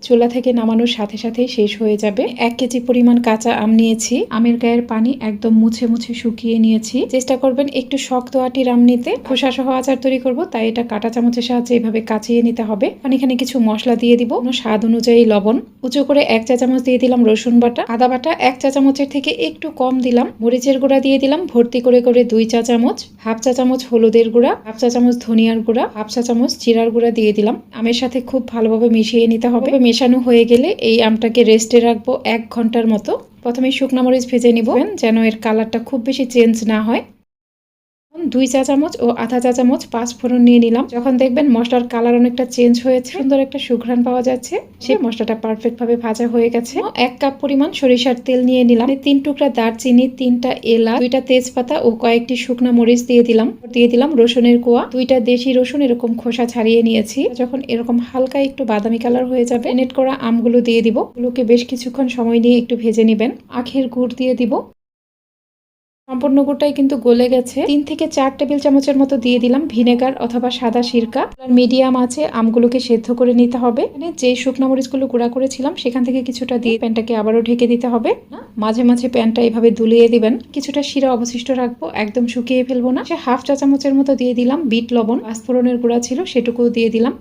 চুলা থেকে নামানোর সাথে সাথেই শেষ হয়ে যাবে। 1 কেজি পরিমাণ কাঁচা আম নিয়েছি। আমের গায়ের পানি একদম মুছে মুছে শুকিয়ে নিয়েছি। চেষ্টা করবেন একটু শক্ত আটির আম নিতে। খোসা সহ আচার তৈরি করব, তাই এটা কাঁটা চামচের সাহায্যে এভাবে কাচিয়ে নিতে হবে। এখানে কিছু মশলা দিয়ে দিব, স্বাদ অনুযায়ী লবণ, উঁচু করে 1 চা চামচ দিয়ে দিলাম রসুন বাটা, আদা বাটা 1 চা চামচের থেকে একটু কম দিলাম, মরিচের গুঁড়া দিয়ে দিলাম ভর্তি করে করে 2 চা চামচ, হাফ চা চামচ হলুদের গুঁড়া, হাফ চা চামচ ধনিয়ার গুঁড়া, হাফ চা চামচ জিরার গুঁড়া দিয়ে দিলাম। আমের সাথে খুব ভালোভাবে মিশিয়ে নিতে হবে। মেশানো হয়ে গেলে এই আমটাকে রেস্টে রাখবো 1 ঘন্টার মতো। প্রথমে শুকনা মরিচ ভেজে নিব, যেন এর কালারটা খুব বেশি চেঞ্জ না হয়। 2 চা চামচ ও আধা চা চামচ পাঁচফোড়ন নিয়ে নিলাম। যখন দেখবেন মশলার কালার অনেকটা চেঞ্জ হয়েছে, সুন্দর একটা সুঘ্রাণ পাওয়া যাচ্ছে, সেই মশলাটা পারফেক্ট ভাবে ভাজা হয়ে গেছে। 1 কাপ পরিমাণ সরিষার তেল নিয়ে নিলাম। 3 টুকরা দারচিনি, 3টা এলাচ, 2টা তেজপাতা ও কয়েকটি শুকনা মরিচ দিয়ে দিলাম রসুনের কোয়া, 2টা দেশি রসুন এরকম খোসা ছাড়িয়ে নিয়েছি। যখন এরকম হালকা একটু বাদামি কালার হয়ে যাবে, গ্রেট করা আমগুলো দিয়ে দিব। এগুলোকে বেশ কিছুক্ষণ সময় নিয়ে একটু ভেজে নেবেন। আখের গুড় দিয়ে দিব, সম্পূর্ণ গুড়টাই কিন্তু গলে গেছে। 3 থেকে 4 টেবিল চামচের মতো দিয়ে দিলাম ভিনেগার অথবা সাদা সিরকা। মিডিয়াম আছে আমগুলোকে সেদ্ধ করে নিতে হবে। যে শুকনো মরিচগুলো গুঁড়া করেছিলাম সেখান থেকে কিছুটা দিয়ে প্যানটাকে আবারও ঢেকে দিতে হবে। মাঝে মাঝে প্যানটা এভাবে দুলিয়ে দিবেন। কিছুটা শিরা অবশিষ্ট রাখবো, একদম শুকিয়ে ফেলবো না। হাফ চা চামচের মতো দিয়ে দিলাম বিট লবণ, পাঁচফোড়নের গুঁড়া ছিল সেটুকুও দিয়ে দিলাম।